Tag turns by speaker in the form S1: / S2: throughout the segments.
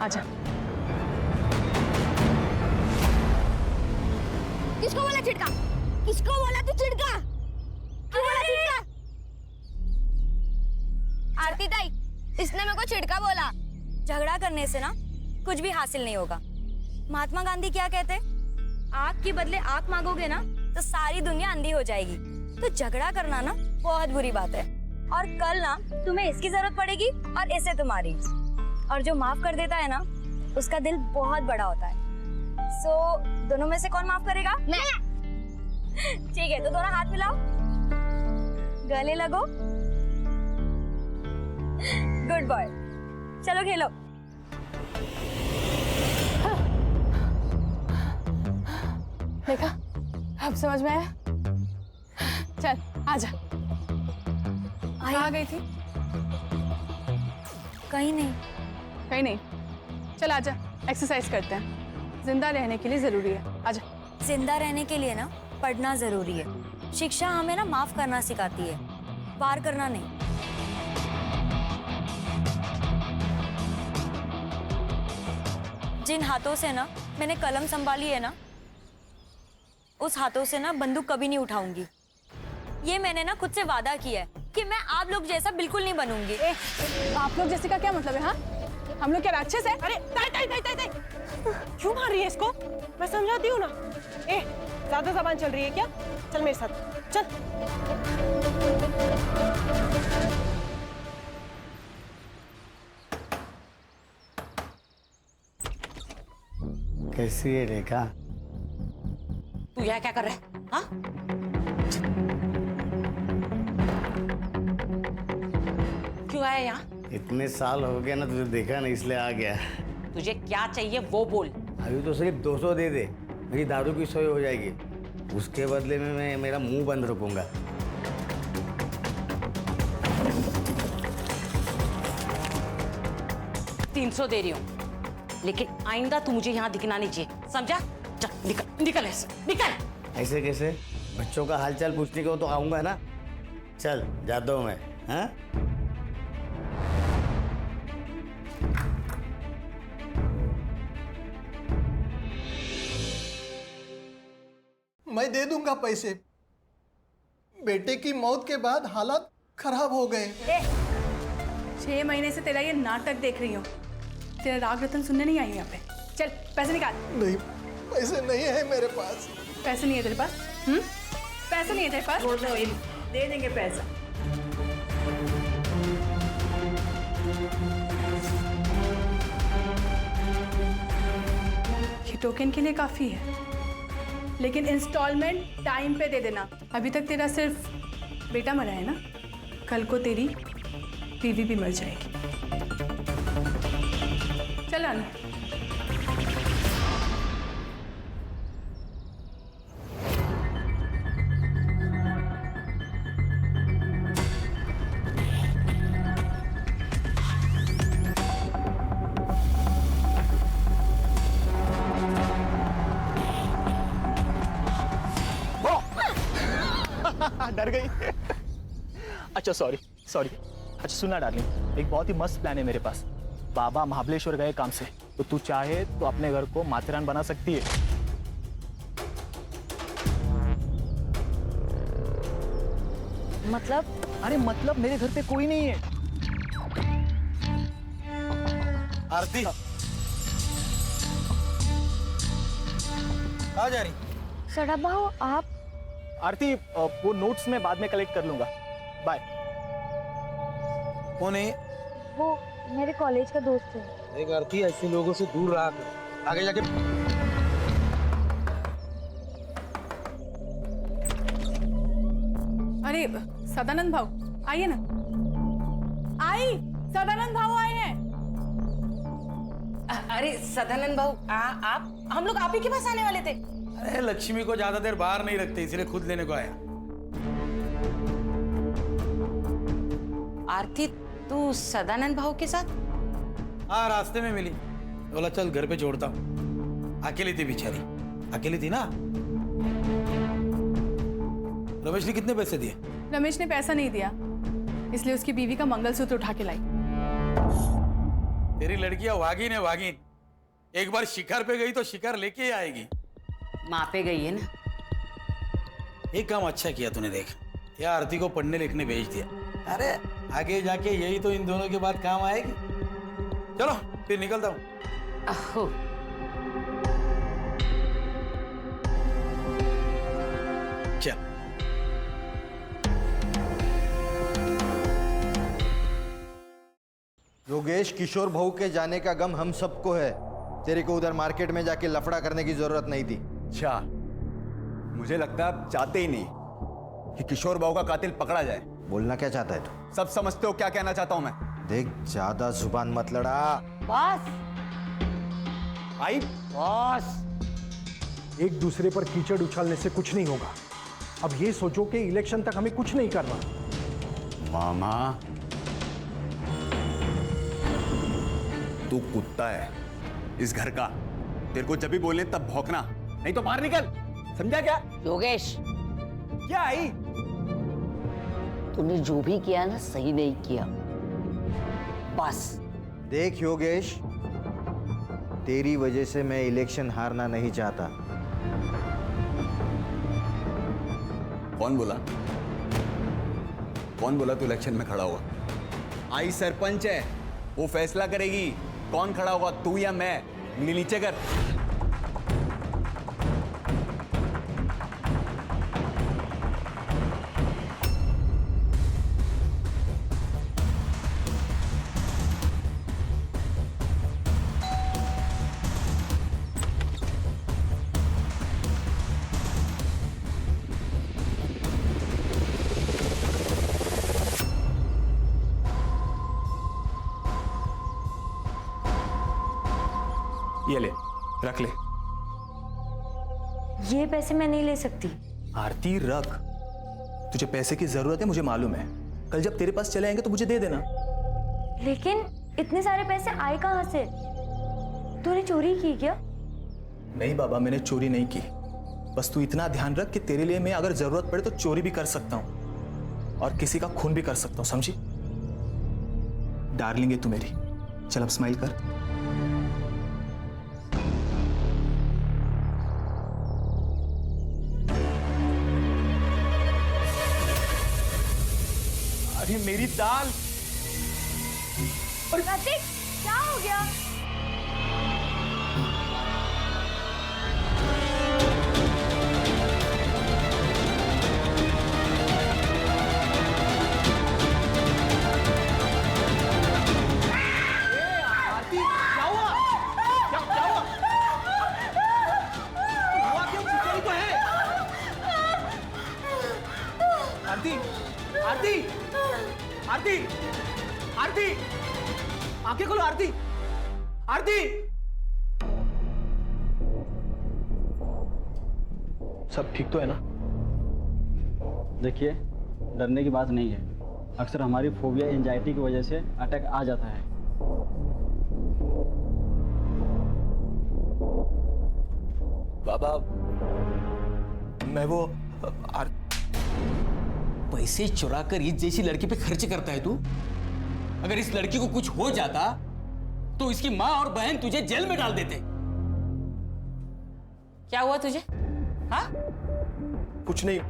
S1: आजा।
S2: किसको बोला चिढ़का? किसको बोला तू चिढ़का? क्यों बोला चिढ़का? आरती ताई, इसने मेरे को चिढ़का बोला।
S3: झगड़ा करने से ना कुछ भी हासिल नहीं होगा। महात्मा गांधी क्या कहते? आग के बदले आग मांगोगे ना तो सारी दुनिया अंधी हो जाएगी। तो झगड़ा करना ना बहुत बुरी बात है। और कल ना तुम्हें इसकी जरूरत पड़ेगी और इसे तुम्हारी। और जो माफ कर देता है ना उसका दिल बहुत बड़ा होता है। सो दोनों में से कौन माफ करेगा?
S2: मैं।
S3: ठीक है, तो दोनों हाथ मिलाओ, गले लगो। गुड बॉय, चलो खेलो।
S1: देखा, अब समझ में आया। चल आजा। आ गई थी?
S3: कहीं नहीं।
S1: कहीं नहीं, चल आजा, एक्सरसाइज करते हैं। जिंदा रहने के लिए जरूरी है, आजा।
S3: जिंदा रहने के लिए ना पढ़ना जरूरी है। शिक्षा हमें ना माफ करना सिखाती है, वार करना नहीं। जिन हाथों से ना मैंने कलम संभाली है ना, उस हाथों से ना बंदूक कभी नहीं उठाऊंगी। ये मैंने ना खुद से वादा किया है कि मैं आप लोग जैसा बिल्कुल नहीं बनूंगी।
S1: आप लोग जैसे का क्या मतलब है? हाँ, हम लोग क्या राक्षस है?
S4: अरे ताई ताई ताई ताई ताई, क्यों मार रही है इसको? मैं समझाती हूँ ना। ज्यादा जबान चल रही है क्या? चल मेरे साथ, चल।
S5: कैसी है रेखा?
S4: तू यहाँ क्या कर रहा है? हाँ? क्यों आया यहाँ?
S5: इतने साल हो गया ना, तुझे देखा नहीं इसलिए आ गया।
S4: तुझे क्या चाहिए वो बोल।
S5: अभी तो सिर्फ 200 दे दे, मेरी दारू की सोई हो जाएगी। उसके बदले में मैं मेरा मुंह बंद रखूंगा।
S4: तीन 300 दे रही हूँ, लेकिन आइंदा तू मुझे यहाँ दिखना नहीं चाहिए, समझा? चल निकल, निकल ऐसे, निकल।
S5: ऐसे कैसे? बच्चों का हालचाल पूछने को तो आऊंगा ना। चल जाता हूँ मैं। हाँ,
S6: मैं दे दूंगा पैसे। बेटे की मौत के बाद हालात खराब हो गए।
S1: 6 महीने से तेरा ये नाटक देख रही हूँ। तेरा राग रतन सुनने नहीं आई हूँ यहाँ पे। चल पैसे निकाल।
S6: नहीं, पैसे नहीं है मेरे पास।
S1: पैसे नहीं है तेरे पास? पैसे नहीं है तेरे पास?
S4: दे देंगे पैसा।
S1: ये टोकन के लिए काफी है, लेकिन इंस्टॉलमेंट टाइम पे दे देना। अभी तक तेरा सिर्फ बेटा मरा है ना, कल को तेरी बीवी भी मर जाएगी। चल आना।
S7: डर गई। अच्छा सॉरी सॉरी। अच्छा सुना डार्लिंग, एक बहुत ही मस्त प्लान है मेरे पास। बाबा महाबलेश्वर गए काम से, तो तू चाहे तो अपने घर को माथेरान बना सकती है।
S3: मतलब?
S7: अरे मतलब मेरे घर पे कोई नहीं है।
S8: आरती कहाँ जा रही?
S3: सड़ा भाऊ आप?
S7: आरती वो नोट्स में बाद में कलेक्ट कर लूंगा, बाय।
S8: कौन है?
S3: वो मेरे कॉलेज का दोस्त है।
S8: देख आरती, ऐसे लोगों से दूर रहा कर, आगे जाके।
S1: अरे सदानंद भाऊ आइए ना। आई, सदानंद भाऊ आए हैं।
S4: अरे सदानंद भाऊ, आप हम लोग आप ही के पास आने वाले थे।
S8: अरे लक्ष्मी को ज्यादा देर बाहर नहीं रखते, इसलिए खुद लेने को आया।
S4: आरती, तू सदानंद भाऊ के साथ?
S8: हाँ, रास्ते में मिली, बोला चल घर पे छोड़ता हूँ। अकेली थी बेचारी, अकेली थी ना। रमेश ने कितने पैसे दिए?
S1: रमेश ने पैसा नहीं दिया, इसलिए उसकी बीवी का मंगलसूत्र उठा के लाई।
S8: तेरी लड़कियां वागिन है वागिन। एक बार शिकार पे गई तो शिकार लेके ही आएगी।
S9: माँ पे गई है ना।
S8: एक काम अच्छा किया तूने, देख या आरती को पढ़ने लिखने भेज दिया। अरे आगे जाके यही तो इन दोनों के बाद काम आएगी। चलो फिर निकलता हूँ।
S9: अहो,
S8: चल।
S10: योगेश, किशोर भाऊ के जाने का गम हम सबको है। तेरे को उधर मार्केट में जाके लफड़ा करने की जरूरत नहीं थी।
S11: अच्छा, मुझे लगता है आप चाहते ही नहीं कि किशोर बाबू का कातिल पकड़ा जाए।
S10: बोलना क्या चाहता है तू?
S11: सब समझते हो क्या कहना चाहता हूं मैं।
S10: देख, ज्यादा जुबान मत लड़ा।
S9: बॉस।
S11: आई
S9: बॉस।
S12: एक दूसरे पर कीचड़ उछालने से कुछ नहीं होगा। अब ये सोचो कि इलेक्शन तक हमें कुछ नहीं करना।
S11: मामा, तू कुत्ता है इस घर का। तेरे को जब भी बोले तब भौंकना, नहीं तो बाहर निकल। समझा क्या?
S9: योगेश,
S11: क्या आई?
S9: तूने जो भी किया ना, सही नहीं किया। बस।
S10: देख योगेश, तेरी वजह से मैं इलेक्शन हारना नहीं चाहता।
S11: कौन बोला? कौन बोला तू इलेक्शन में खड़ा हुआ? आई सरपंच है, वो फैसला करेगी कौन खड़ा होगा, तू या मैं। नीचे कर।
S7: ये ले, रख ले।
S3: ये पैसे मैं नहीं ले सकती।
S7: आरती रख, तुझे पैसे की जरूरत है, मुझे मालूम है। कल जब तेरे पास चले आएंगे तो मुझे दे देना।
S3: लेकिन इतने सारे पैसे आए कहाँ से? तूने चोरी की क्या?
S7: नहीं बाबा, मैंने चोरी नहीं की। बस तू इतना ध्यान रख कि तेरे लिए मैं अगर जरूरत पड़े तो चोरी भी कर सकता हूं और किसी का खून भी कर सकता हूं, समझी? डार्लिंग है तू मेरी। चल अब स्माइल कर। अरे मेरी दाल।
S3: प्रतीक, क्या हो गया?
S7: आरती, आरती, आरती, आरती, आंखें खोलो आरती, आरती। सब ठीक तो है ना?
S13: देखिए, डरने की बात नहीं है। अक्सर हमारी फोबिया एंजाइटी की वजह से अटैक आ जाता है।
S7: बाबा, मैं वो
S14: पैसे चुरा कर इस जैसी लड़की पे खर्च करता है तू? अगर इस लड़की को कुछ हो जाता तो इसकी माँ और बहन तुझे जेल में डाल देते।
S9: क्या हुआ तुझे? हाँ?
S7: कुछ नहीं,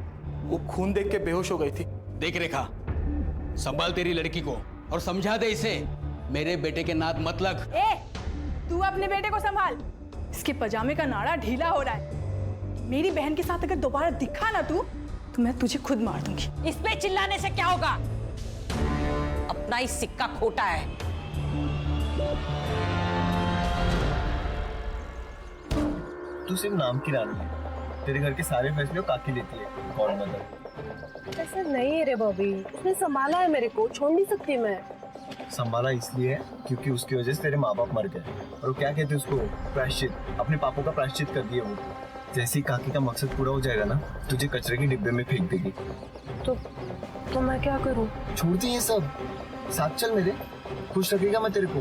S7: वो खून देख के बेहोश हो गई थी।
S14: देख रेखा, संभाल तेरी लड़की को और समझा दे इसे, मेरे बेटे के नाद मत लग।
S1: ए, तू अपने बेटे को संभाल। इसके पजामे का नाड़ा ढीला हो रहा है। मेरी बहन के साथ अगर दोबारा दिखा ना तू, तो मैं तुझे खुद मार दूंगी।
S9: इस पे चिल्लाने से क्या होगा? अपना ही सिक्का खोटा है।
S15: तू सिर्फ नाम की रानी है। तेरे घर के सारे फैसले काकी लेती है। कौन मदर?
S4: ऐसा नहीं है रे बॉबी, उसने संभाला है मेरे को, छोड़ नहीं सकती मैं।
S15: संभाला इसलिए है क्योंकि उसकी वजह से तेरे माँ बाप मर गए। और वो क्या कहते हैं उसको, प्रायश्चित। अपने पापों का प्रायश्चित कर दिया वो। जैसे ही काकी का मकसद पूरा हो जाएगा ना, तुझे कचरे के डिब्बे में फेंक देगी।
S4: तो मैं क्या करूं?
S15: छोड़ दी ये सब, साथ चल मेरे, खुश रखेगा मैं तेरे को।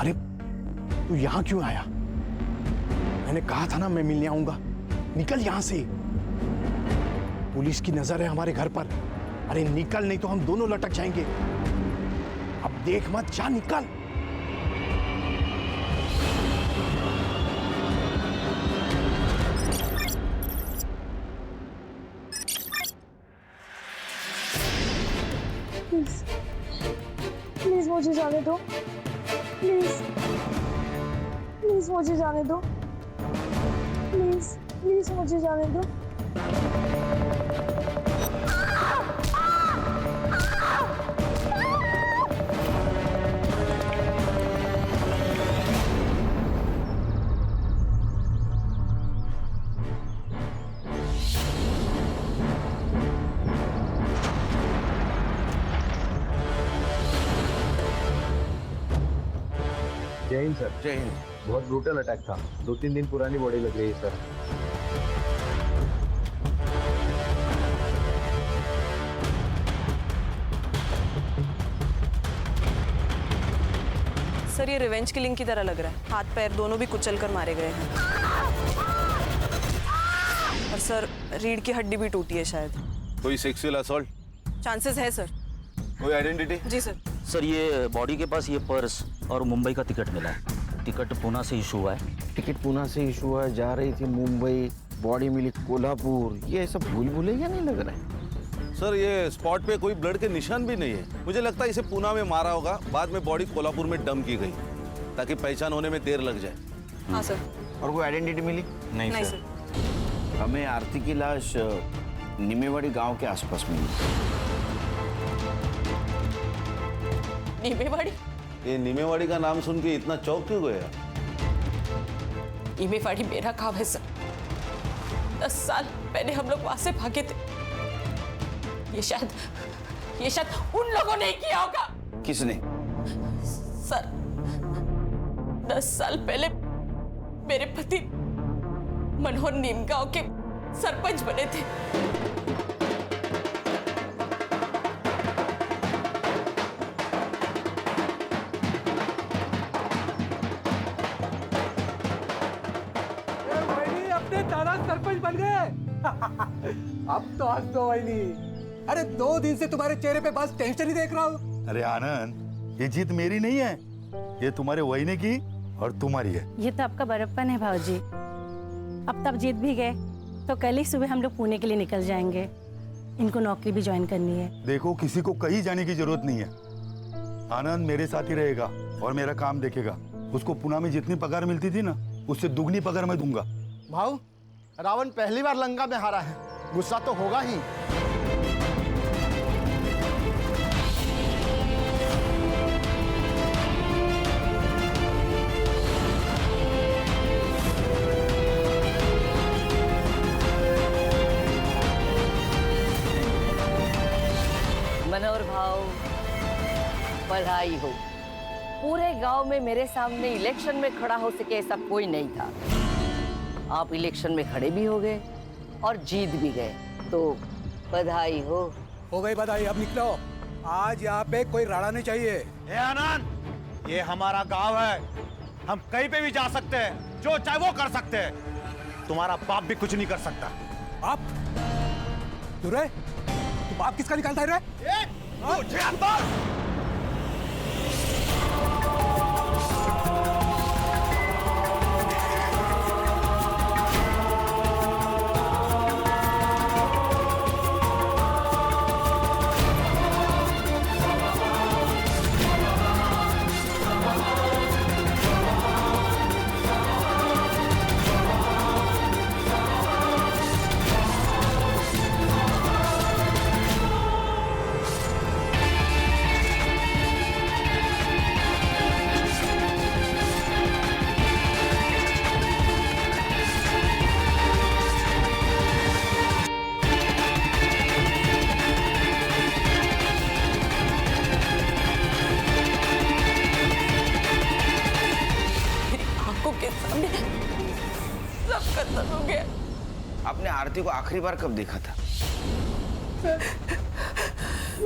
S7: अरे
S12: यहाँ क्यों आया? मैंने कहा था ना मैं मिलने आऊंगा। निकल यहां से। पुलिस की नजर है हमारे घर पर। अरे निकल, नहीं तो हम दोनों लटक जाएंगे। अब देख मत, जा निकल।
S2: प्लीज मुझे जाने दो, प्लीज प्लीज मुझे जाने दो, प्लीज प्लीज मुझे जाने दो।
S10: जय हिंद सर।
S5: जय हिंद।
S10: बहुत ब्रूटल अटैक था। 2-3 दिन पुरानी बॉडी लग रही है सर।
S4: सर ये रिवेंज किलिंग की तरह लग रहा है। हाथ पैर दोनों भी कुचल कर मारे गए हैं। और सर रीढ़ की हड्डी भी टूटी है शायद।
S16: कोई सेक्सुअल असॉल्ट?
S4: चांसेस है सर।
S16: कोई आइडेंटिटी?
S4: जी सर।
S17: सर ये बॉडी के पास ये पर्स और मुंबई का टिकट मिला है। टिकट पूना से इशू हुआ है।
S10: टिकट पूना से इशू हुआ, जा रही थी मुंबई, बॉडी मिली कोल्हापुर। ये सब भूल भुलैया नहीं लग रहा है
S16: सर। ये स्पॉट पे कोई ब्लड के निशान भी नहीं है। मुझे लगता है इसे पूना में मारा होगा, बाद में बॉडी कोल्हापुर में डंप की गई ताकि पहचान होने में देर लग जाए।
S4: हाँ सर।
S10: और कोई आइडेंटिटी मिली?
S4: नहीं सर।
S10: हमें आरती की लाश निमेवाड़ी गांव के आसपास मिली।
S4: निमेवाड़ी?
S16: ये निमेवाड़ी का नाम सुन के इतना चौंक क्यों गया?
S4: निमेवाड़ी मेरा गाँव है सर। 10 साल पहले हम लोग वहां से भागे थे। ये शायद उन लोगों ने किया होगा।
S10: किसने?
S4: सर 10 साल पहले मेरे पति मनोहर नीमगांव के सरपंच बने थे।
S18: अपने दादा सरपंच बन गए। अब तो हंस दो वैली। अरे 2 दिन से तुम्हारे चेहरे पे बस टेंशन ही देख रहा हूँ।
S19: अरे आनंद, ये जीत मेरी नहीं है, ये तुम्हारे वहीने की और तुम्हारी है।
S20: ये तो आपका बड़प्पन है भाऊजी। अब तब जीत भी गए तो कल ही सुबह हम लोग पुणे के लिए निकल जाएंगे। इनको नौकरी भी ज्वाइन करनी है।
S19: देखो किसी को कहीं जाने की जरूरत नहीं है। आनंद मेरे साथ ही रहेगा और मेरा काम देखेगा। उसको पुणे में जितनी पगार मिलती थी ना, उससे दुगनी पगार मैं दूंगा।
S10: भाऊ, रावण पहली बार लंका में हारा है, गुस्सा तो होगा ही।
S9: मनोहर भाव, बधाई हो। पूरे गांव में मेरे सामने इलेक्शन में खड़ा हो सके ऐसा कोई नहीं था। आप इलेक्शन में खड़े भी हो गए और जीत भी गए, तो बधाई हो।
S18: हो गई बधाई, अब निकलो। आज यहाँ पे कोई राड़ा नहीं चाहिए।
S21: ए आनंद, ये हमारा गांव है। हम कहीं पे भी जा सकते हैं, जो चाहे वो कर सकते हैं। तुम्हारा बाप भी कुछ नहीं कर सकता।
S18: आप तू रे, तू बाप किसका निकालता है रे?
S21: मुझे अंदर
S10: आपने आरती को आखिरी बार कब देखा था?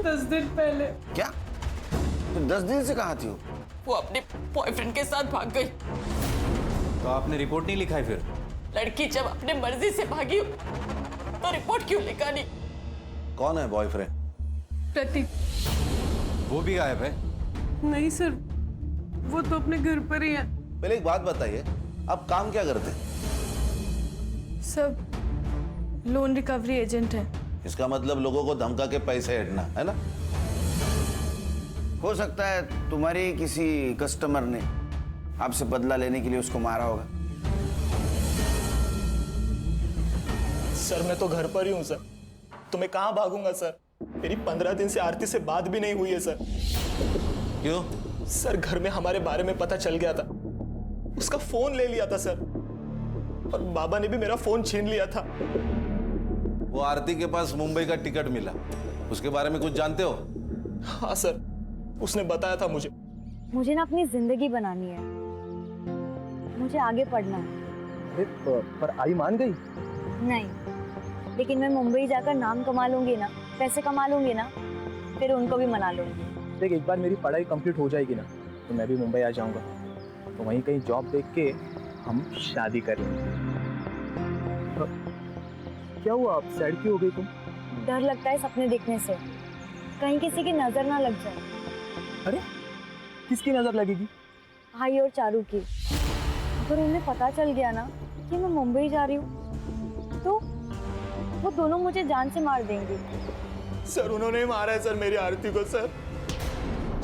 S4: 10 दिन पहले।
S10: क्या? तो 10 दिन से कहाँ थी वो?
S4: वो अपने बॉयफ्रेंड के साथ भाग गई।
S14: आपने रिपोर्ट नहीं लिखा है फिर?
S4: लड़की जब अपने मर्जी से भागी हो, तो रिपोर्ट क्यों लिखा नहीं?
S16: कौन है बॉयफ्रेंड?
S1: प्रतीक।
S14: वो भी गायब है?
S6: नहीं सर, वो तो अपने घर पर ही है।
S16: पहले एक बात बताइए, आप काम क्या करते हैं?
S1: सब लोन रिकवरी एजेंट है।
S16: इसका मतलब लोगों को धमका के पैसे हटना है ना?
S5: हो सकता है तुम्हारी किसी कस्टमर ने आपसे बदला लेने के लिए उसको मारा होगा।
S7: सर मैं तो घर पर ही हूँ सर, तो मैं कहाँ भागूंगा सर? मेरी 15 दिन से आरती से बात भी नहीं हुई है सर।
S16: क्यों?
S7: सर घर में हमारे बारे में पता चल गया था, उसका फोन ले लिया था सर, और बाबा ने भी मेरा फोन छीन लिया था।
S16: वो आरती के पास मुंबई का टिकट मिला, उसके बारे में कुछ जानते हो?
S7: हाँ सर, उसने बताया था मुझे।
S3: मुझे ना अपनी जिंदगी बनानी है, मुझे आगे पढ़ना है।
S7: पर आई मान गई?
S3: नहीं, लेकिन मैं मुंबई जाकर नाम कमा लूंगी ना, पैसे कमा लूंगी ना, फिर उनको भी मना लूंगी।
S7: देख, एक बार मेरी पढ़ाई कंप्लीट हो जाएगी ना, तो मैं भी मुंबई आ जाऊंगा, तो वहीं कहीं जॉब देख के हम शादी कर लेंगे। क्या हुआ, आप सैड क्यों हो गई तुम?
S3: डर लगता है सपने देखने से, कहीं किसी की नजर ना लग जाए।
S7: अरे किसकी नजर लगेगी?
S3: भाई और चारू की। अगर उन्हें पता चल गया ना कि मैं मुंबई जा रही हूँ, तो वो दोनों मुझे जान से मार देंगे।
S7: सर उन्होंने मारा है सर मेरी आरती को सर।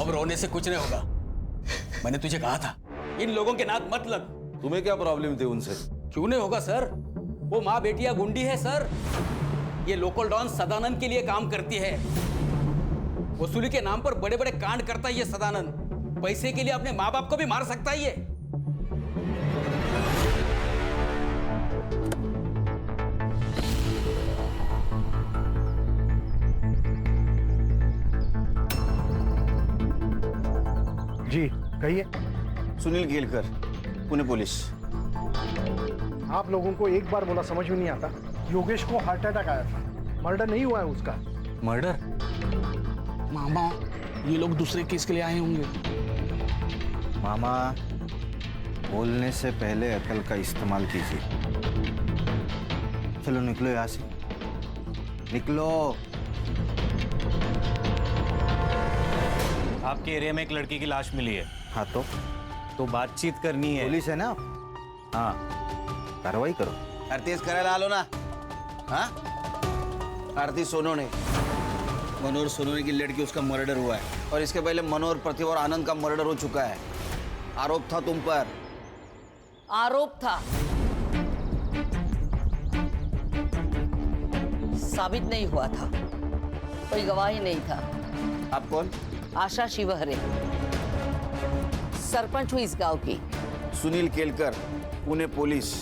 S14: अब रोने से कुछ नहीं होगा, मैंने तुझे कहा था इन लोगों के नाक मत लग।
S16: तुम्हें क्या प्रॉब्लम थी उनसे?
S14: क्यों नहीं होगा सर, वो माँ बेटिया गुंडी है सर। ये लोकल डॉन सदानंद के लिए काम करती है, वसूली के नाम पर बड़े बड़े कांड करता है ये सदानंद। पैसे के लिए अपने माँ बाप को भी मार सकता है ये।
S12: जी कहिए।
S5: सुनील केलकर, पुणे पुलिस।
S12: आप लोगों को एक बार बोला समझ में नहीं आता? योगेश को हार्ट अटैक आया था, मर्डर नहीं हुआ है उसका।
S14: मर्डर?
S22: मामा, ये लोग दूसरे केस के लिए आए होंगे।
S10: मामा, बोलने से पहले अकल का इस्तेमाल कीजिए। चलो निकलो यहाँ से, निकलो।
S21: आपके एरिया में एक लड़की की लाश मिली है।
S10: हाँ
S21: तो बातचीत करनी है।
S10: पुलिस है ना? हाँ, कार्रवाई करो।
S5: आरती करायला आलो ना? हाँ, आरती सोनोने, मनोहर सोनोने की लड़की, उसका मर्डर हुआ है। और इसके पहले मनोहर, प्रतिभा और आनंद का मर्डर हो चुका है। आरोप था तुम पर।
S9: आरोप था, साबित नहीं हुआ था, कोई गवाही नहीं था।
S5: आप कौन?
S9: आशा शिवहरे, सरपंच हुई इस गांव की।
S5: सुनील केलकर, पुणे पुलिस।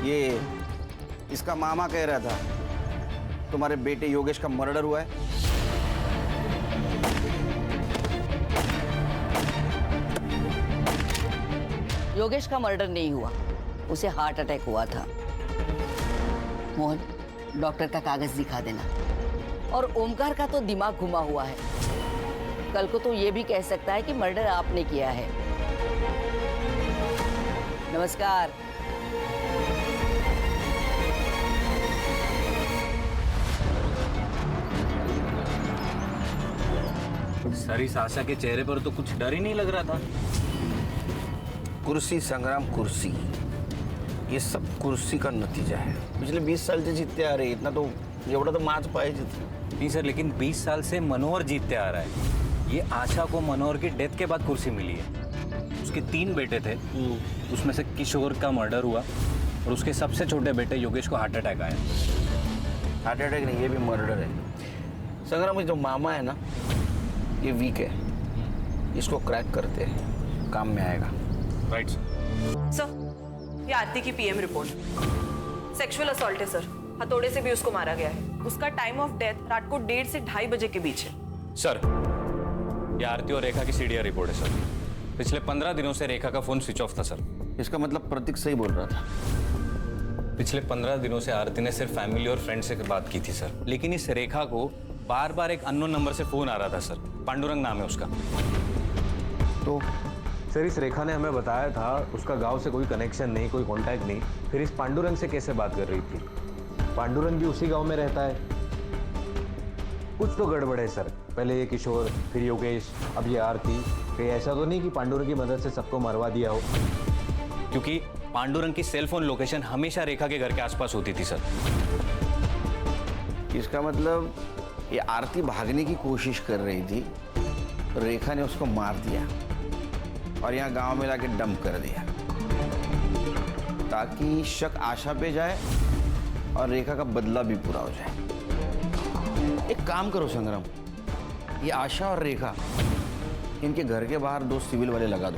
S5: ये इसका मामा कह रहा था तुम्हारे बेटे योगेश का मर्डर हुआ है।
S9: योगेश का मर्डर नहीं हुआ, उसे हार्ट अटैक हुआ था। मोहन, डॉक्टर का कागज दिखा देना। और ओमकार का तो दिमाग घुमा हुआ है, कल को तो ये भी कह सकता है कि मर्डर आपने किया है। नमस्कार।
S14: सर इस आशा के चेहरे पर तो कुछ डर ही नहीं लग रहा था।
S5: कुर्सी संग्राम, कुर्सी, ये सब कुर्सी का नतीजा है। पिछले 20 साल से जीतते आ रहे, इतना तो एवढा तो माच पाहिजे।
S14: नहीं सर, लेकिन 20 साल से मनोहर जीतते आ रहा है। ये आशा को मनोहर की डेथ के बाद कुर्सी मिली है। उसके 3 बेटे थे, उसमें से किशोर का मर्डर हुआ और उसके सबसे छोटे बेटे योगेश को हार्ट अटैक आया।
S5: हार्ट अटैक नहीं, ये भी मर्डर है। संग्राम, जो मामा है ना, ये वीक है, इसको क्रैक करते हैं, काम में आएगा।
S14: राइट
S4: सर, ये आरती की पीएम रिपोर्ट। सेक्सुअल असॉल्ट है सर, हथौड़े से भी उसको मारा गया है। उसका टाइम ऑफ डेथ रात को 1:30 से 2:30 बजे के बीच है।
S11: सर, ये आरती और रेखा की सीडीआर रिपोर्ट है सर। पिछले 15 दिनों से रेखा का फोन स्विच ऑफ था सर।
S5: इसका मतलब प्रतीक सही बोल रहा था।
S11: पिछले 15 दिनों से आरती ने सिर्फ फैमिली और फ्रेंड से बात की थी सर, लेकिन इस रेखा को बार बार एक अननोन नंबर से फोन आ रहा था सर। पांडुरंग नाम है उसका।
S5: तो
S8: सर इस रेखा ने हमें बताया था उसका गांव से कोई कनेक्शन नहीं, कोई कांटेक्ट नहीं, फिर इस पांडुरंग से कैसे बात कर रही थी? पांडुरंग भी उसी गांव में रहता है। कुछ तो गड़बड़ है सर। पहले ये किशोर, फिर योगेश, अब ये आरती। कहीं ऐसा तो नहीं कि पांडुरंग की मदद से सबको मरवा दिया हो?
S14: क्योंकि पांडुरंग की सेल फोन लोकेशन हमेशा रेखा के घर के आसपास होती थी सर।
S5: इसका मतलब ये आरती भागने की कोशिश कर रही थी, रेखा ने उसको मार दिया और यहाँ गांव में लाके डंप कर दिया ताकि शक आशा पे जाए और रेखा का बदला भी पूरा हो जाए। एक काम करो संग्राम, ये आशा और रेखा इनके घर के बाहर 2 सिविल वाले लगा दो।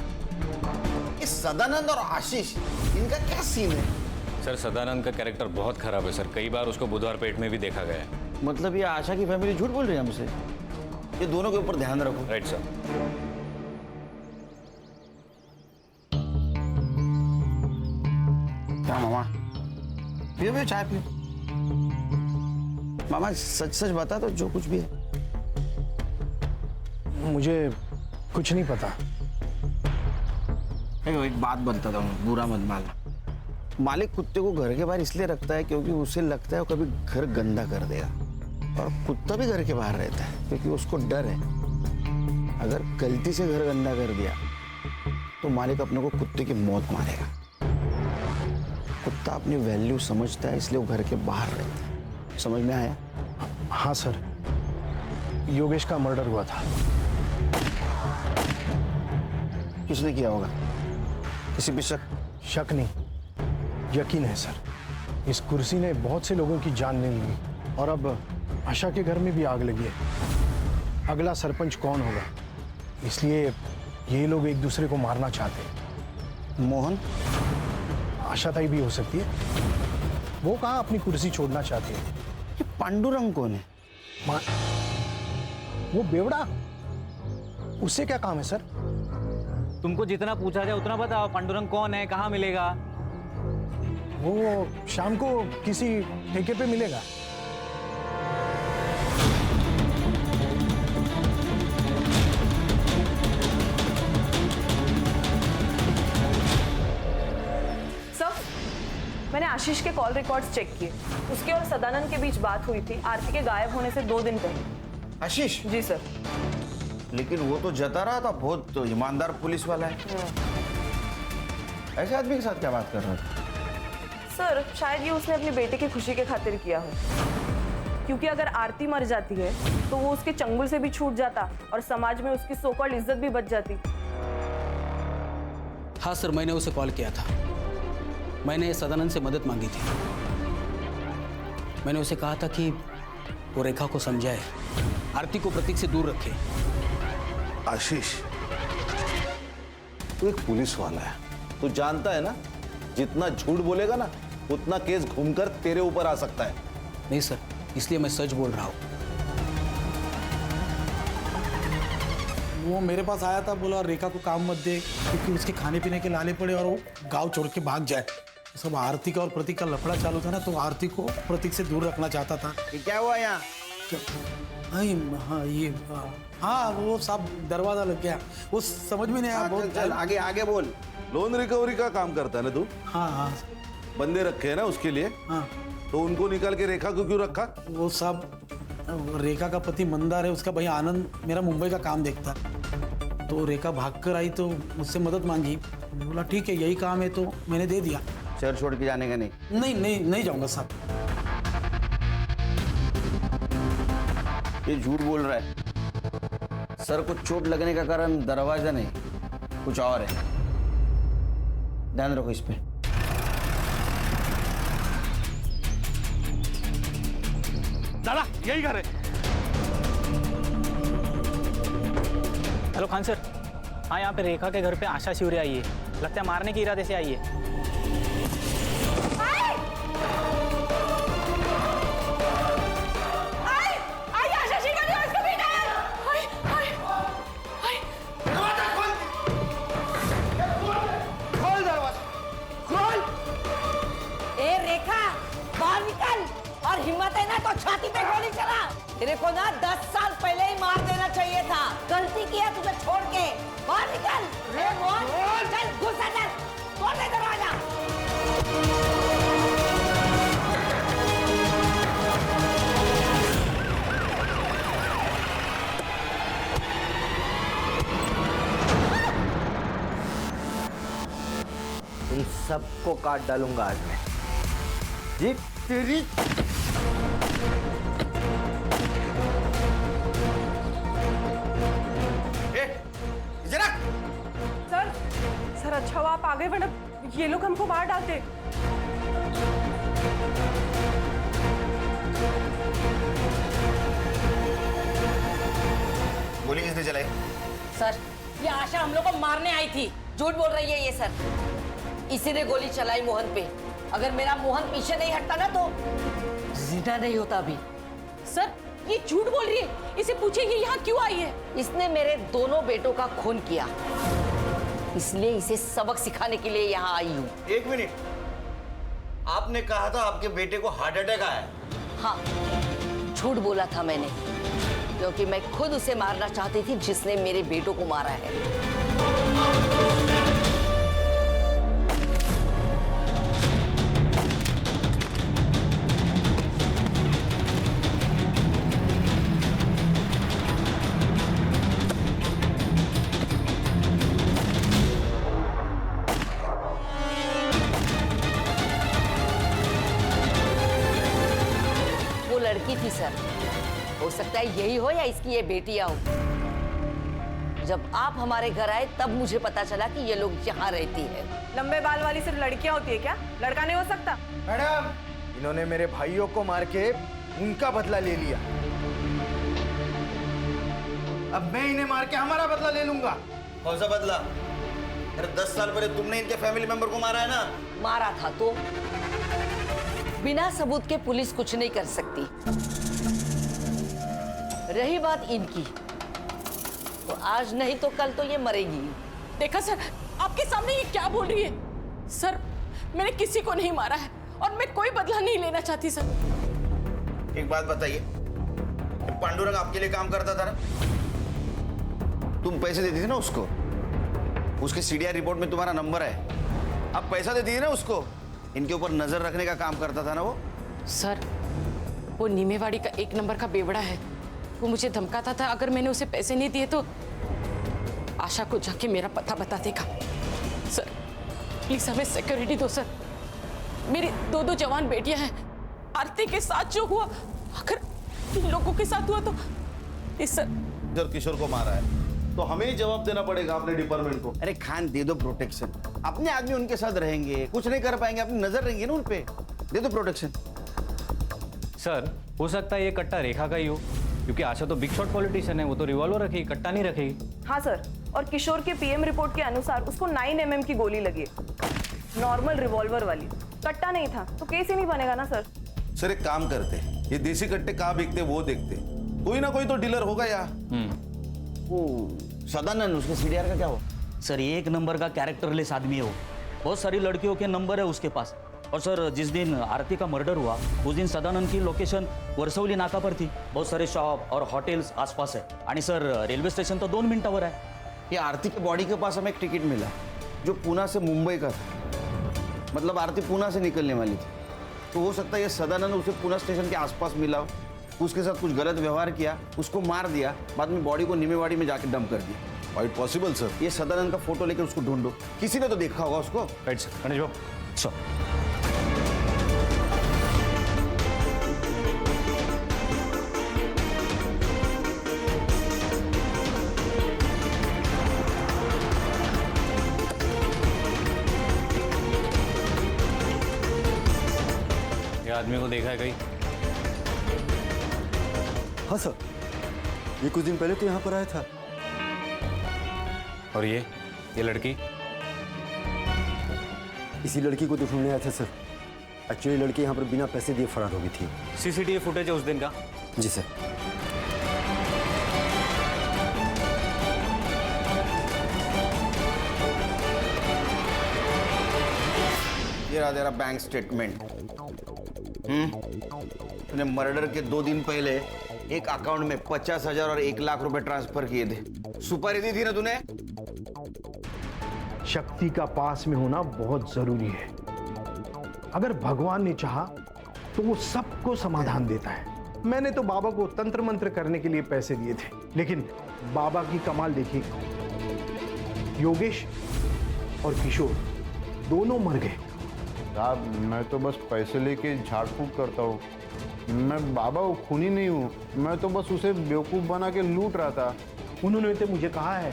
S5: ये सदानंद और आशीष, इनका क्या सीन है?
S14: सर सदानंद का कैरेक्टर बहुत खराब है सर, कई बार उसको बुधवार पेट में भी देखा गया है।
S5: मतलब ये आशा की फैमिली झूठ बोल रही है हमसे? ये दोनों के ऊपर ध्यान रखो।
S14: Right sir.
S5: क्या मामा, पियो चाय पियो। मामा सच सच बता दो जो कुछ भी है।
S12: मुझे कुछ नहीं पता।
S5: एक बात बताता हूँ, बुरा मत मानना। मालिक कुत्ते को घर के बाहर इसलिए रखता है क्योंकि उसे लगता है वो कभी घर गंदा कर देगा, और कुत्ता भी घर के बाहर रहता है क्योंकि उसको डर है अगर गलती से घर गंदा कर दिया तो मालिक अपने को कुत्ते की मौत मारेगा। कुत्ता अपनी वैल्यू समझता है इसलिए वो घर के बाहर रहता है। समझ में आया?
S12: हाँ सर, योगेश का मर्डर हुआ था।
S5: किसने किया होगा? किसी पे शक?
S12: शक नहीं, यकीन है सर। इस कुर्सी ने बहुत से लोगों की जान ले ली और अब आशा के घर में भी आग लगी है। अगला सरपंच कौन होगा, इसलिए ये लोग एक दूसरे को मारना चाहते हैं।
S5: मोहन?
S12: आशा ताई भी हो सकती है। वो कहाँ अपनी कुर्सी छोड़ना चाहती है।
S5: ये पांडुरंग कौन है?
S12: वो बेवड़ा, उससे क्या काम है सर?
S14: तुमको जितना पूछा जाए उतना बताओ। पांडुरंग कौन है, कहाँ मिलेगा?
S12: वो शाम को किसी ठेके पे मिलेगा।
S13: मैंने आशीष के कॉल रिकॉर्ड्स चेक किए। उसके और सदानंद के बीच बात हुई थी आरती के गायब होने से 2 दिन पहले।
S5: आशीष?
S13: जी सर।
S5: लेकिन वो तो जता रहा था, बहुत तो ईमानदार पुलिस वाला है। ऐसे आदमी के साथ क्या बात कर रहा था?
S13: सर शायद ये उसने अपनी बेटे की खुशी के खातिर किया हो, क्योंकि अगर आरती मर जाती है तो वो उसके चंगुल से भी छूट जाता और समाज में उसकी सो कॉल्ड इज्जत भी बच जाती।
S22: हाँ सर, मैंने उसे कॉल किया था। मैंने सदानंद से मदद मांगी थी। मैंने उसे कहा था कि वो रेखा को समझाए, आरती को प्रतीक से दूर रखे।
S16: आशीष, तू एक पुलिस वाला है, तू जानता है ना जितना झूठ बोलेगा ना उतना केस घूमकर तेरे ऊपर आ सकता है।
S22: नहीं सर, इसलिए मैं सच बोल रहा हूँ। वो मेरे पास आया था, बोला रेखा को काम मत दे क्योंकि उसके खाने पीने के लाले पड़े और वो गांव छोड़ के भाग जाए। सब आरती का और प्रतीक का लफड़ा चालू था ना, तो आरती को प्रतीक से दूर रखना चाहता था।
S5: ये क्या हुआ यहाँ?
S22: हाँ वो साहब दरवाजा लग गया, वो समझ में नहीं आया। बहुत
S5: चल आगे आगे बोल।
S16: लोन रिकवरी का काम करता है ना तू?
S22: हाँ हाँ।
S16: बंदे रखे हैं ना उसके लिए?
S22: हाँ।
S16: तो उनको निकाल के रेखा को क्यों रखा?
S22: वो साहब रेखा का पति मंदार है, उसका भाई आनंद मेरा मुंबई का काम देखता है। तो रेखा भाग कर आई तो मुझसे मदद मांगी। बोला ठीक है यही काम है, तो मैंने दे दिया।
S5: शहर छोड़ के जाने का नहीं?
S22: नहीं जाऊंगा साहब।
S5: ये झूठ बोल रहा है। सर को चोट लगने का कारण दरवाजा नहीं, कुछ और है। ध्यान रखो इस पे।
S7: दादा यही घर है।
S23: Hello Khan sir. हाँ, यहाँ पे रेखा के घर पे आशा शिवरे आई है, लगता है मारने के इरादे से आई है।
S9: और हिम्मत है ना तो छाती पे गोली चला। तेरे को ना 10 साल पहले ही मार देना चाहिए था। गलती किया तुझे छोड़ के। बाहर निकल। रे मोहन चल घुस अंदर। खोल दे दरवाजा।
S10: इन सबको काट डालूंगा आज मैं। जी तेरी
S13: सर अच्छा हुआ आप आ गए, वरना ये लोग हमको मार डालते।
S5: गोली किसने चलाई?
S9: सर ये आशा हम लोग को मारने आई थी। झूठ बोल रही है ये सर। इसी ने गोली चलाई मोहन पे। अगर मेरा मोहन पीछे नहीं हटता ना तो जिंदा नहीं होता अभी।
S4: सर ये झूठ बोल रही है, इसे पूछिए ये यहाँ क्यों आई है।
S9: इसने मेरे दोनों बेटों का खून किया, इसलिए इसे सबक सिखाने के लिए यहाँ आई हूँ।
S5: एक मिनट, आपने कहा था आपके बेटे को हार्ट अटैक आया है?
S9: हाँ झूठ बोला था मैंने, क्योंकि मैं खुद उसे मारना चाहती थी जिसने मेरे बेटों को मारा है। वो लड़की थी सर, हो सकता है यही हो या इसकी ये बेटियां हो। जब आप हमारे घर आए तब मुझे पता चला कि ये लोग यहाँ रहती है।
S13: लंबे बाल वाली सिर्फ लड़कियां होती है क्या? लड़का नहीं हो सकता?
S10: मैडम, इन्होंने मेरे भाइयों को मार के उनका बदला ले लिया, अब मैं इन्हें मार के हमारा बदला ले लूंगा।
S5: कौन सा बदला? अरे 10 साल पहले तुमने इनके फैमिली मेंबर को मारा है ना?
S9: मारा था तो बिना सबूत के पुलिस कुछ नहीं कर सकती। रही बात इनकी, तो आज नहीं तो कल तो ये मरेगी।
S4: देखा सर, आपके सामने ये क्या बोल रही है। सर मैंने किसी को नहीं मारा है और मैं कोई बदला नहीं लेना चाहती सर।
S5: एक बात बताइए, पांडुरंग आपके लिए काम करता था ना? तुम पैसे देती थी ना उसको? उसके सीडीआर रिपोर्ट में तुम्हारा नंबर है, अब पैसा देती थी ना उसको? इनके ऊपर नजर रखने का काम करता था ना वो?
S4: सर वो नीमेवाड़ी का 1 नंबर का बेवड़ा है। वो मुझे धमकाता था अगर मैंने उसे पैसे नहीं दिए तो आशा को जाके मेरा पता बता देगा। सर प्लीज हमें सिक्योरिटी दो सर। मेरी 2 जवान बेटियां हैं। आरती के साथ जो हुआ अगर इन लोगों के साथ हुआ तो इस सर।
S16: जब किशोर को मारा है तो हमें ही जवाब देना पड़ेगा अपने डिपार्टमेंट को।
S5: अरे खान दे दो प्रोटेक्शन, अपने आदमी उनके साथ रहेंगे, कुछ नहीं कर पाएंगे, अपनी नजर रहेंगे ना उन पे, दे दो प्रोटेक्शन।
S14: सर हो सकता है ये कट्टा रेखा का ही हो, क्योंकि आशा तो बिग शॉट पॉलिटिशियन है, वो तो रिवॉल्वर रखेगी, कट्टा नहीं रखेगी।
S13: हाँ सर, और किशोर के पीएम रिपोर्ट के अनुसार उसको 9 mm की गोली लगी है, नॉर्मल रिवॉल्वर वाली। कट्टा नहीं था तो केस ही नहीं बनेगा ना सर।
S16: सर एक काम करते, ये देसी कट्टे कहाँ बिकते वो देखते, कोई ना कोई तो डीलर होगा यहाँ।
S5: वो सदानंद, उसके सीडीआर का क्या हुआ?
S2: सर 1 नंबर का कैरेक्टरलेस आदमी है वो, बहुत सारी लड़कियों के नंबर है उसके पास। और सर जिस दिन आरती का मर्डर हुआ उस दिन सदानंद की लोकेशन वर्सवली नाका पर थी, बहुत सारे शॉप और होटल्स आसपास है, आणि सर रेलवे स्टेशन तो 2 मिनटावर है।
S5: ये आरती के बॉडी के पास हमें एक टिकट मिला जो पूना से मुंबई का था, मतलब आरती पूना से निकलने वाली थी। तो हो सकता है ये सदानंद उसे पूना स्टेशन के आसपास मिला हो, उसके साथ कुछ गलत व्यवहार किया, उसको मार दिया, बाद में बॉडी को नीमेवाड़ी में जाके डंप कर दिया।
S16: Quite possible sir.
S5: ये सदानंद का फोटो लेकर उसको ढूंढो, किसी ने तो देखा होगा उसको।
S14: राइट सर, गणेश बाबू।
S2: अच्छा
S14: ये आदमी को देखा है कहीं?
S15: हाँ सर, ये कुछ दिन पहले तो यहाँ पर आया था।
S14: और ये लड़की?
S15: इसी लड़की को तो ढूंढने आया था सर। एक्चुअली लड़की यहाँ पर बिना पैसे दिए फरार हो गई थी।
S14: सीसीटीवी फुटेज है उस दिन का?
S15: जी सर।
S5: ये रहा तेरा बैंक स्टेटमेंट। तूने मर्डर के 2 दिन पहले एक अकाउंट में 50,000 और 1 लाख रुपए ट्रांसफर किए थे। सुपारी दी थी ना तूने?
S12: शक्ति का पास में होना बहुत जरूरी है। अगर भगवान ने चाहा तो वो सबको समाधान देता है। मैंने तो बाबा को तंत्र मंत्र करने के लिए पैसे दिए थे, लेकिन बाबा की कमाल देखिए, योगेश और किशोर दोनों मर गए।
S17: साहब मैं तो बस पैसे लेके झाड़ फूक करता हूँ, मैं बाबा को खूनी नहीं हूँ, मैं तो बस उसे बेवकूफ बना के लूट रहा था।
S12: उन्होंने तो मुझे कहा है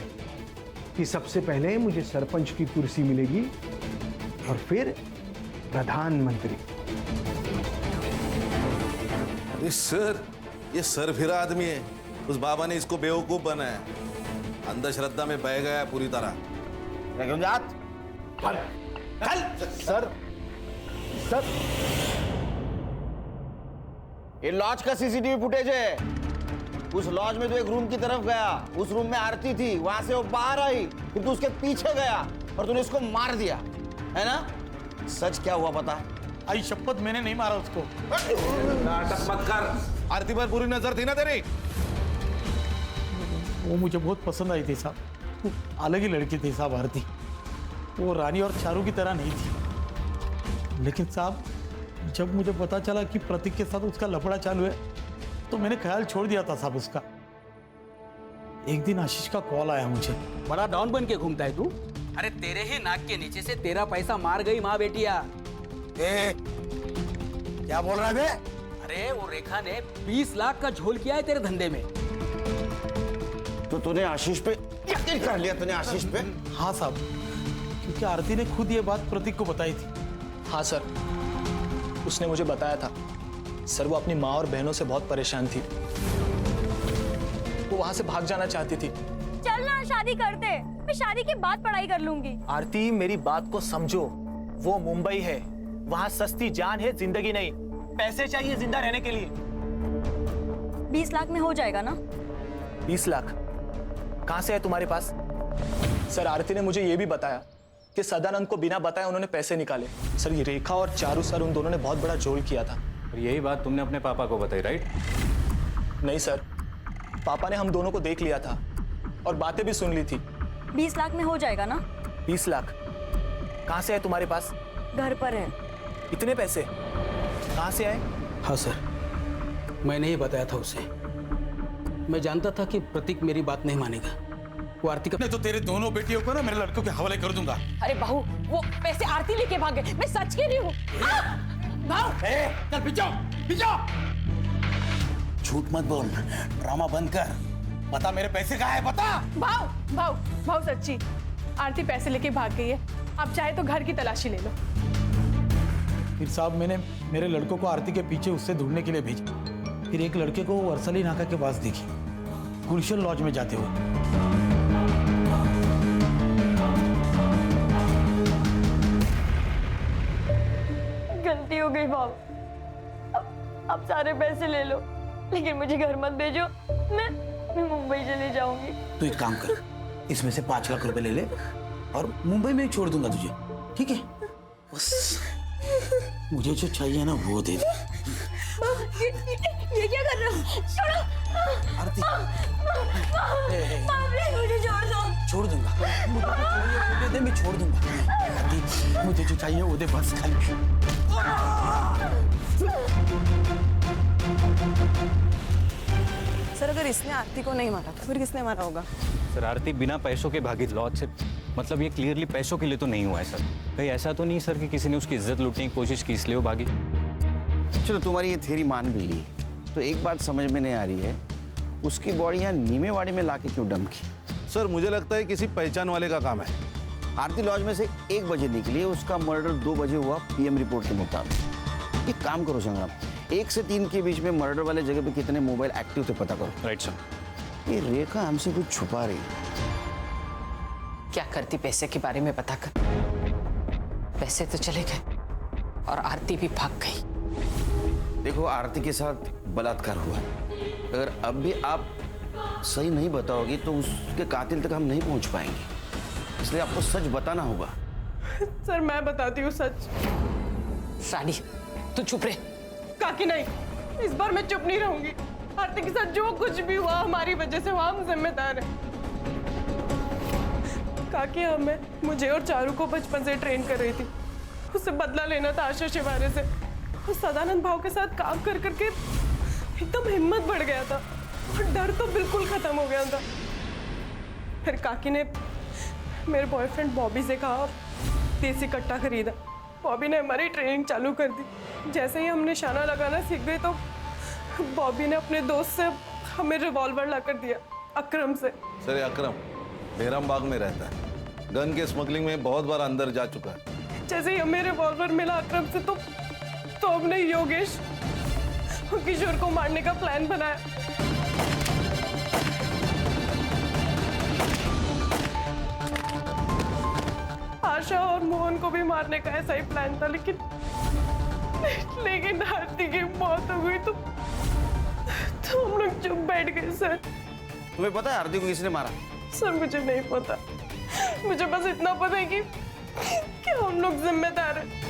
S12: कि सबसे पहले मुझे सरपंच की कुर्सी मिलेगी और फिर प्रधानमंत्री।
S16: अरे सर, ये सरफिरा आदमी है। उस बाबा ने इसको बेवकूफ बनाया, अंधश्रद्धा में बह गया पूरी तरह।
S5: क्यों जात?
S12: सर सर
S5: ये लॉज का सीसीटीवी फुटेज है। उस लॉज में तो एक रूम की तरफ गया, उस रूम में आरती थी, वहां से वो बाहर आई, फिर तू उसके पीछे गया और तूने उसको मार दिया, है ना? सच क्या हुआ पता?
S22: आई शपथ मैंने नहीं मारा उसको।
S16: नाटक मत कर। आरती पर पूरी नजर थी ना तेरी?
S22: वो मुझे बहुत पसंद आई थी साहब, अलग ही लड़की थी साहब आरती। वो रानी और चारू की तरह नहीं थी। लेकिन साहब जब मुझे पता चला कि प्रतीक के साथ उसका लफड़ा चालू है तो मैंने ख्याल छोड़ दिया था साहब उसका। एक दिन आशीष का कॉल आया मुझे।
S19: बड़ा डॉन बन के घूमता है तू? अरे तेरे ही नाक के नीचे से तेरा पैसा मार गई माँ बेटिया।
S22: क्या बोल रहा है?
S19: अरे वो रेखा ने 20 लाख का झोल किया है तेरे धंधे में।
S5: तो तूने आशीष पे यकीन कर लिया? तूने आशीष पे?
S22: हाँ साहब, क्योंकि आरती ने खुद ये बात प्रतीक को बताई थी।
S7: हाँ सर, उसने मुझे बताया था। सर वो अपनी माँ और बहनों से बहुत परेशान थी, वो वहां से भाग जाना चाहती थी।
S3: चल ना शादी करते, मैं शादी के बाद पढ़ाई कर लूंगी।
S7: आरती मेरी बात को समझो, वो मुंबई है, वहां सस्ती जान है, जिंदगी नहीं। पैसे चाहिए जिंदा रहने के लिए।
S3: 20 लाख में हो जाएगा ना?
S7: 20 लाख कहां से है तुम्हारे पास? सर आरती ने मुझे ये भी बताया कि सदानंद को बिना बताए उन्होंने पैसे निकाले। सर ये रेखा और चारू सर, उन दोनों ने बहुत बड़ा झोल किया था।
S14: और यही बात तुमने अपने पापा को बताई, राइट?
S7: नहीं सर, पापा ने हम दोनों को देख लिया था और बातें भी सुन ली थी।
S3: 20 लाख में हो जाएगा ना?
S7: 20 लाख कहां से है तुम्हारे पास?
S3: घर पर है।
S7: इतने पैसे कहां से आए?
S19: हाँ सर, मैंने ही बताया था उसे। मैं जानता था कि प्रतीक मेरी बात नहीं मानेगा। वो आरती का...
S22: नहीं तो तेरे दोनों बेटियों को ना मेरे लड़कों के हवाले कर दूंगा।
S4: अरे बहू, वो पैसे आरती लेके भाग गए, मैं सच कह रही हूँ।
S22: चल पीछो पीछो। झूठ मत बोल, ड्रामा बंद कर। बता मेरे पैसे कहाँ है, बता।
S1: भाव भाव भाव सच्ची, आरती पैसे लेके भाग गई है। आप चाहे तो घर की तलाशी ले लो।
S22: फिर साहब मैंने मेरे लड़कों को आरती के पीछे उससे ढूंढने के लिए भेजा। फिर एक लड़के को वर्सली नाका के पास देखी, गुलशन लॉज में जाते हुए।
S3: गलती हो गई भाव, अब सारे पैसे ले लो, लेकिन मुझे घर मत भेजो। मैं मुंबई चली जाऊंगी।
S22: तो एक काम कर, इसमें से 5 लाख रुपए ले ले और मुंबई में ही छोड़ दूंगा तुझे, ठीक है? बस मुझे जो चाहिए ना वो दे दे।
S3: ये क्या कर रहे हो? छोड़ो
S22: आरती।
S3: मुझे छोड़ दो।
S22: छोड़ दूंगा, मुझे मैं छोड़ दूंगा। आरती मुझे जो चाहिए वो दे बस खाली।
S13: सर अगर इसने आरती को नहीं मारा तो फिर किसने मारा होगा?
S14: सर आरती बिना पैसों के भागी लॉज से, मतलब ये क्लियरली पैसों के लिए तो नहीं हुआ है सर। कहीं ऐसा तो नहीं सर कि किसी ने उसकी इज्जत लूटने की कोशिश की इसलिए वो भागी?
S5: चलो तुम्हारी ये थ्योरी मान भी ली, तो एक बात समझ में नहीं आ रही है, उसकी बॉडी यहाँ नीमेवाड़ी में लाके क्यों डंप की?
S16: सर मुझे लगता है किसी पहचान वाले का काम है।
S5: आरती लॉज में से 1 बजे निकली, उसका मर्डर 2 बजे हुआ पीएम रिपोर्ट के मुताबिक। एक काम करो संग्राम, 1 से 3 के बीच में मर्डर वाले जगह पे कितने मोबाइल एक्टिव थे पता करो।
S14: Right sir.
S5: ये रेखा हमसे कुछ छुपा रही है।
S4: क्या करती पैसे के बारे में पता कर। पैसे तो चले गए और आरती भी भाग गई।
S5: देखो आरती के साथ बलात्कार हुआ, अगर अब भी आप सही नहीं बताओगी तो उसके कातिल तक हम नहीं पहुंच पाएंगे, इसलिए आपको सच बताना होगा।
S13: सर मैं बताती हूँ सच।
S4: रानी तू चुप रहे।
S13: काकी नहीं,
S6: इस बार मैं चुप नहीं रहूंगी। आरती के साथ जो कुछ भी हुआ हमारी वजह से हुआ, हम जिम्मेदार हैं। काकी हमें, मुझे और चारू को बचपन से ट्रेन कर रही थी। उससे बदला लेना था आशा शिवारे से। और सदानंद भाव के साथ काम कर करके एकदम हिम्मत बढ़ गया था और डर तो बिल्कुल खत्म हो गया था। फिर काकी ने मेरे बॉयफ्रेंड बॉबी से कहा, देसी कट्टा खरीदा। बॉबी ने हमारी ट्रेनिंग चालू कर दी। जैसे ही हम निशाना लगाना सीख गए तो बॉबी ने अपने दोस्त से हमें रिवॉल्वर ला कर दिया, अकरम से।
S16: सर अकरम बेरम बाग में रहता है, गन के स्मगलिंग में बहुत बार अंदर जा चुका है।
S6: जैसे ही हमें रिवॉल्वर मिला अकरम से तो हमने योगेश और किशोर को मारने का प्लान बनाया। आशा और मोहन को भी मारने का ऐसा ही प्लान था, लेकिन आरती की मौत हो गई तो हम लोग चुप बैठ गए। सर
S5: तुम्हें पता है आरती को किसने मारा?
S6: सर मुझे नहीं पता, मुझे बस इतना पता है कि हम लोग जिम्मेदार हैं।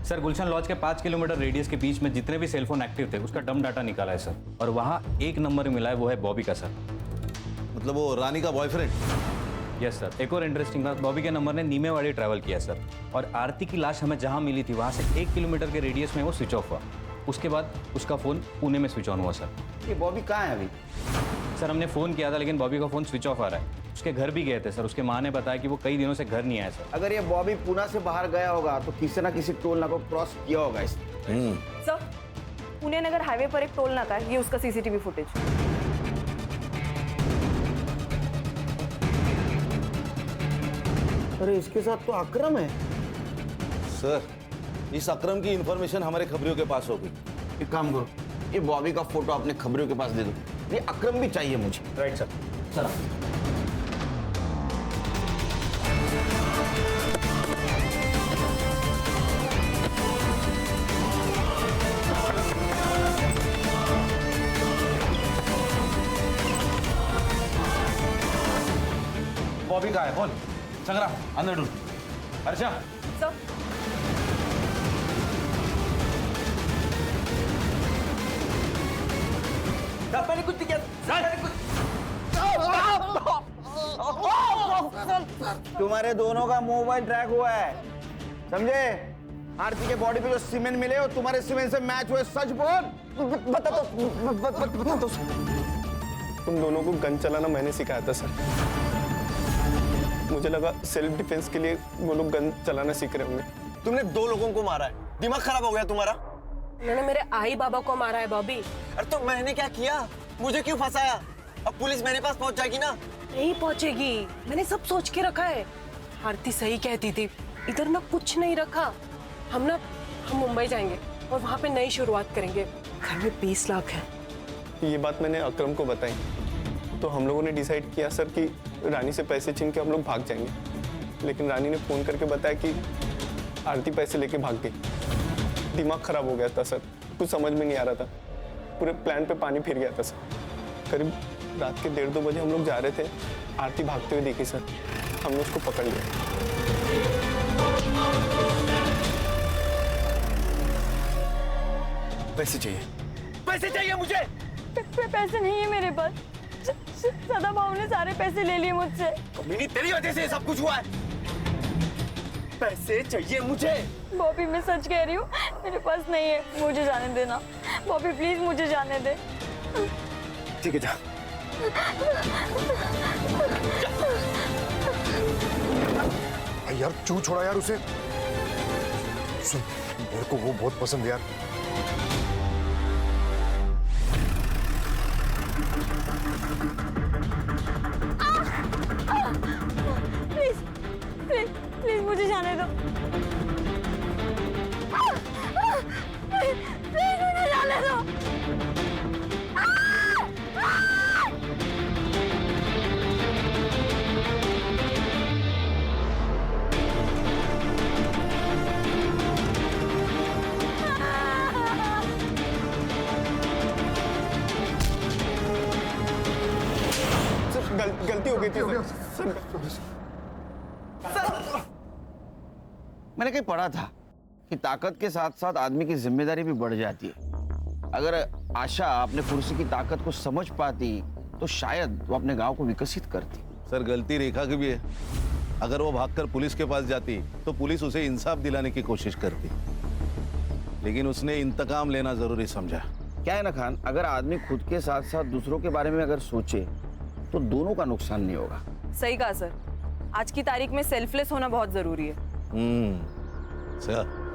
S14: सर गुलशन लॉज के 5 किलोमीटर रेडियस के बीच में जितने भी सेलफोन एक्टिव थे उसका डम डाटा निकाला है सर, और वहाँ एक नंबर मिला है, वो है बॉबी का सर।
S16: मतलब वो रानी का बॉयफ्रेंड?
S14: Yes sir. एक और इंटरेस्टिंग बात, बॉबी के नंबर ने नीमेवाड़ी ट्रैवल किया सर, और आरती की लाश हमें जहाँ मिली थी वहाँ से 1 किलोमीटर के रेडियस में वो स्विच ऑफ हुआ। उसके बाद उसका फ़ोन पुणे में स्विच ऑन हुआ सर।
S5: ये बॉबी कहाँ है अभी?
S14: सर हमने फ़ोन किया था लेकिन बॉबी का फ़ोन स्विच ऑफ आ रहा है। उसके घर भी गए थे सर, उसके माँ ने बताया कि वो कई दिनों से घर नहीं आया सर।
S5: अगर ये बॉबी पुणे से बाहर गया होगा तो किसी ना किसी टोल नाका को क्रॉस किया होगा इसने।
S13: सर पुणे नगर हाईवे पर एक टोल नाका है, ये उसका सीसीटीवी फुटेज।
S5: अरे इसके साथ तो अकरम है।
S16: सर इस अकरम की इंफॉर्मेशन हमारे खबरियों के पास होगी।
S5: एक काम करो, ये बॉबी का फोटो अपने खबरियों के पास दे दो। ये अकरम भी चाहिए मुझे।
S16: Right sir.
S5: चलो
S16: बॉबी का है, बोल संग्राम अंदर ढूंढ। अर्षा
S5: मैंने कुछ नहीं किया। तुम्हारे दोनों का मोबाइल ट्रैक हुआ है, समझे? आरती के बॉडी पे जो सीमेंट मिले और तुम्हारे सीमेंट से मैच हुए, सच बोल। बता तो।
S18: तुम दोनों को गन चलाना मैंने सिखाया था सर। मुझे लगा सेल्फ डिफेंस के लिए वो लोग गन चलाना सीख रहे होंगे।
S21: तुमने 2 लोगों को मारा है, दिमाग खराब हो गया तुम्हारा।
S6: मैंने मेरे आई बाबा को मारा है बॉबी।
S21: अरे तो मैंने क्या किया? मुझे क्यों फंसाया? अब पुलिस मेरे पास पहुंच जाएगी ना?
S6: नहीं पहुंचेगी, मैंने सब सोच के रखा है। आरती सही कहती थी, इधर ना कुछ नहीं रखा। हम मुंबई जाएंगे और वहाँ पे नई शुरुआत करेंगे। घर में 20 लाख है।
S18: ये बात मैंने अकरम को बताई तो हम लोगों ने डिसाइड किया सर कि रानी से पैसे छीन के हम लोग भाग जाएंगे, लेकिन रानी ने फोन करके बताया कि आरती पैसे लेके भाग गई। दिमाग खराब हो गया था सर, कुछ समझ में नहीं आ रहा था, पूरे प्लान पे पानी फिर गया था सर। करीब रात के 1:30-2 बजे हम लोग जा रहे थे, आरती भागते हुए दिखी सर, हमने उसको पकड़ लिया।
S21: पैसे चाहिए, पैसे चाहिए मुझे।
S3: पैसे नहीं है मेरे पास, सदा भाव ने सारे पैसे ले लिए मुझसे।
S21: मिनी तेरी वजह से सब कुछ हुआ है। पैसे चाहिए मुझे।
S3: बॉबी मैं सच कह रही हूँ, मेरे पास नहीं है, मुझे जाने देना। बॉबी प्लीज मुझे जाने दे।
S21: ठीक है जा।
S12: यार क्यों छोड़ा यार उसे? सुन, मेरे को वो बहुत पसंद है यार।
S3: प्लीज प्लीज प्लीज मुझे जाने दो। प्लीज मुझे जाने दो।
S18: गलती हो गई थी सर।
S5: मैंने कहीं पढ़ा था कि ताकत के साथ साथ आदमी की जिम्मेदारी भी बढ़ जाती है। अगर आशा अपने कुर्सी की ताकत को समझ पाती तो शायद वो अपने गांव को विकसित करती।
S16: सर गलती रेखा की भी है। अगर वो भागकर पुलिस के पास जाती तो पुलिस उसे इंसाफ दिलाने की कोशिश करती, लेकिन उसने इंतकाम लेना जरूरी समझा।
S5: क्या है ना खान, अगर आदमी खुद के साथ साथ दूसरों के बारे में अगर सोचे तो दोनों का नुकसान नहीं होगा।
S13: सही कहा सर, आज की तारीख में सेल्फलेस होना बहुत जरूरी है।
S16: सर